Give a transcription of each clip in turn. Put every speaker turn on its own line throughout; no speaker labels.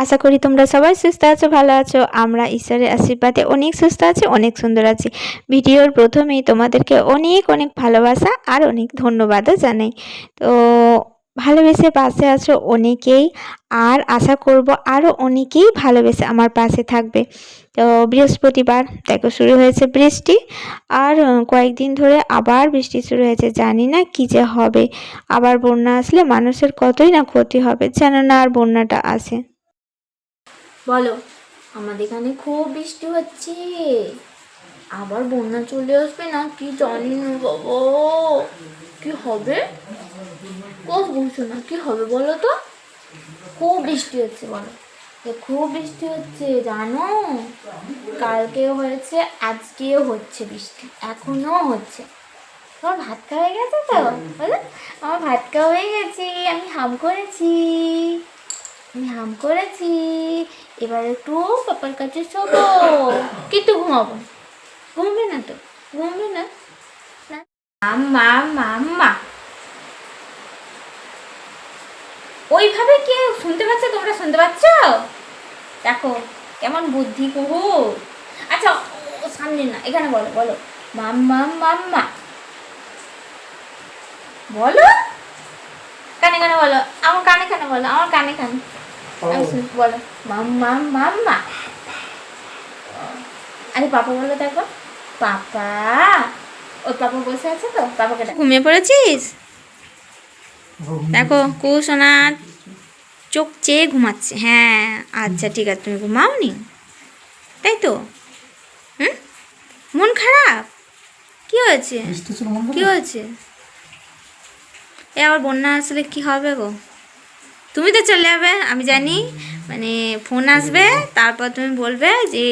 আশা করি তোমরা সবাই সুস্থ আছো, ভালো আছো। আমরা ঈশ্বরের আশীর্বাদে অনেক সুস্থ আছি, অনেক সুন্দর আছি। ভিডিওর প্রথমেই তোমাদেরকে অনেক অনেক ভালোবাসা আর অনেক ধন্যবাদও জানাই। তো ভালোবেসে পাশে আছো অনেকেই, আর আশা করব আরও অনেকেই ভালোবেসে আমার পাশে থাকবে। তো বৃহস্পতিবার দেখো শুরু হয়েছে বৃষ্টি, আর কয়েকদিন ধরে আবার বৃষ্টি শুরু হয়েছে। জানি না কী যে হবে, আবার বন্যা আসলে মানুষের কতই না ক্ষতি হবে, যেন না আর বন্যাটা আসে।
বলো, আমাদের এখানে খুব বৃষ্টি হচ্ছে, আবার বন্যা চলে আসবে না কি জানি না বাবা, কি হবে কোষ বুঝছো না, কি হবে বলো তো। খুব বৃষ্টি হচ্ছে, বলো খুব বৃষ্টি হচ্ছে জানো, কালকেও হয়েছে, আজকেও হচ্ছে বৃষ্টি, এখনো হচ্ছে। তোমার ভাত খাওয়া হয়ে গেছে তো? বলো, আমার ভাত খাওয়া হয়ে গেছে, আমি হাম করেছি, এবার একটু পাপার কাছে শোবো, কিন্তু ঘুমাবো, ঘুমবে না তো, ঘুমবে না। মাম্মা মাম্মা, ওইভাবে কে শুনতে পাচ্ছে? তোমরা শুনতে পাচ্ছ? দেখো কেমন বুদ্ধি কুহু। আচ্ছা ও সামনে না, এখানে বলো, বলো মাম্মা মাম্মা, বলো কানে কানে বলো, আমার কানে কানে বলো, আমার কানে কানে বলো মাম্মা মাম্মা। আরে পাপা বলো, দেখো পাপা, ওই পাপা বসে আছে তো, পাপাকে ঘুমিয়ে পড়েছিস? দেখো কুসোনা চোখ চেয়ে ঘুমাচ্ছে। হ্যাঁ আচ্ছা ঠিক আছে, তুমি ঘুমাওনি তাই তো? হুম, মন খারাপ? কি হয়েছে? কি হয়েছে? এ আবার বন্যা আসলে কি হবে গো? তুমি তো চলে যাবে আমি জানি, মানে ফোন আসবে, তারপর তুমি বলবে যে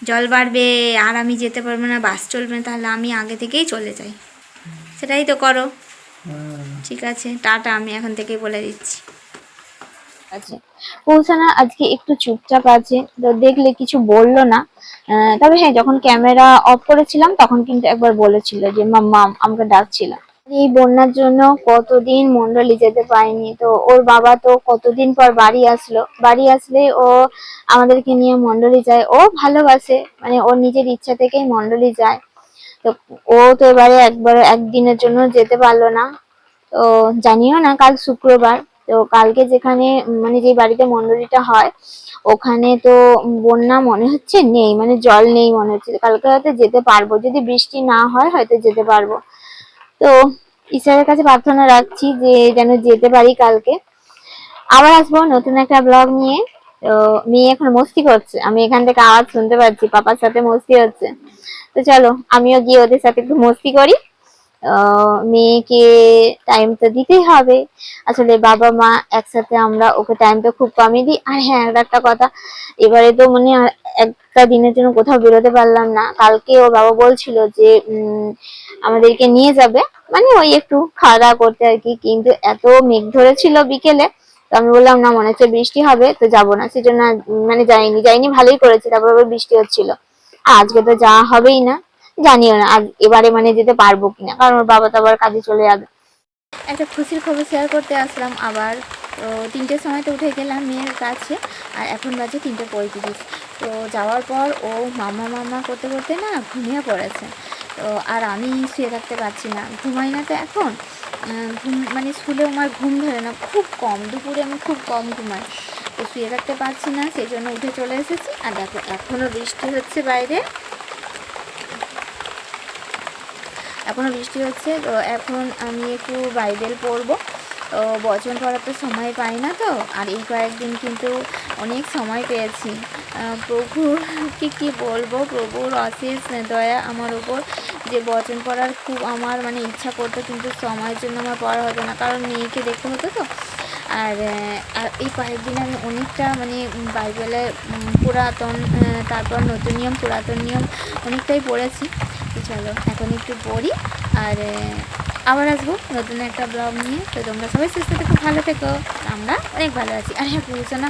জল বাড়বে আর আমি যেতে পারবো না, বাস চলবে না, তাহলে আমি আগে থেকেই চলে যাই। সেটাই তো করো। ঠিক আছে, টাটা, আমি এখন থেকেই বলে দিচ্ছি।
আছে পৌঁছানো আজকে একটু চুপচাপ আছে, তো দেখলে কিছু বললো না। তবে হ্যাঁ, যখন ক্যামেরা অফ করেছিলাম তখন কিন্তু একবার বলেছিল যে মাম্মা আমাকে ডাকছিল। এই বন্যার জন্য কতদিন মন্ডলী যেতে পারেনি, তো ওর বাবা তো কতদিন পর বাড়ি আসলো, বাড়ি আসলে ও আমাদেরকে নিয়ে মন্ডলী যায়, ও ভালোবাসে, মানে ওর নিজের ইচ্ছা থেকেই মন্ডলী যায়। তো ও তো এবারে একদিনের জন্য যেতে পারলো না। তো জানিও না, কাল শুক্রবার, তো কালকে যেখানে মানে যে বাড়িতে মন্ডলীটা হয় ওখানে তো বন্যা মনে হচ্ছে নেই, মানে জল নেই মনে হচ্ছে। কালকে হয়তো যেতে পারবো, যদি বৃষ্টি না হয় হয়তো যেতে পারবো। তো ঈশ্বরের কাছে প্রার্থনা রাখছি যে যেন যেতে পারি কালকে। আবার আসবো নতুন একটা ব্লগ নিয়ে। তো মেয়ে এখন মস্তি করছে, আমি এখান থেকে আওয়াজ শুনতে পাচ্ছি, পাপার সাথে মস্তি হচ্ছে। তো চলো আমিও গিয়ে ওদের সাথে একটু মস্তি করি। মেয়েকে টাইম তো দিতেই হবে, আসলে বাবা মা একসাথে, আমরা ওকে টাইম তো খুব কমই দিই। আর হ্যাঁ, একটা কথা, এবারে তো মানে একটা দিনের জন্য কোথাও বেরোতে পারলাম না। কালকে ওর বাবা বলছিল যে আমাদেরকে নিয়ে যাবে, মানে ওই একটু খাওয়া দাওয়া করতে আর কি, কিন্তু এত মেঘ ধরেছিল বিকেলে, তো আমি বললাম না, মনে হচ্ছে বৃষ্টি হবে, তো যাবো না, সেজন্য মানে যাইনি, ভালোই করেছি। তারপর আবার বৃষ্টি হচ্ছিল, আর আজকে তো যাওয়া হবেই না, জানিও না আর এবারে মানে যেতে পারবো কিনা, কারণ ওর বাবা তো আবার কাজে চলে যাবে।
একটা খুশির খবর শেয়ার করতে আসলাম আবার। তো 3টের সময় তো উঠে গেলাম মেয়ের কাছে, আর এখন বাজে 3:35। তো যাওয়ার পর ও মামা মামা করতে করতে না ঘুমিয়ে পড়েছে। তো আর আমি শুয়ে থাকতে পারছি না, ঘুমাই না তো এখন, ঘুম মানে শুলেও আমার ঘুম ধরে না, খুব কম, দুপুরে আমি খুব কম ঘুমাই, তো শুয়ে থাকতে পারছি না, সেই জন্য উঠে চলে এসেছি। আর দেখো এখনও বৃষ্টি হচ্ছে বাইরে, এখনও বৃষ্টি হচ্ছে। তো এখন আমি একটু বাইবেল পড়বো। তো বচন পড়ার তো সময় পাই না তো, আর এই কয়েকদিন কিন্তু অনেক সময় পেয়েছি। প্রভুর কি বলবো, প্রভুর অশেষ দয়া আমার উপর, যে বচন পড়ার খুব আমার মানে ইচ্ছা করতো, কিন্তু সময়ের জন্য আমার পড়া হতো না, কারণ মেয়েকে দেখতে হতো তো। আর এই কয়েকদিন আমি অনেকটা মানে বাইবেলের পুরাতন, তারপর নতুন নিয়ম, পুরাতন নিয়ম অনেকটাই পড়েছি। তো চলো এখন একটু পড়ি, আর আবার আসবো নতুন একটা ব্লগ নিয়ে। তো তোমরা সবাই সুস্থ থেকো, ভালো থেকো, আমরা অনেক ভালো আছি। আর হ্যাঁ, পুরুষনা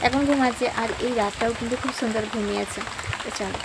এখন ঘুমাচ্ছে, আর এই রাতটাও কিন্তু খুব সুন্দর ঘুমিয়েছে। তো চলো।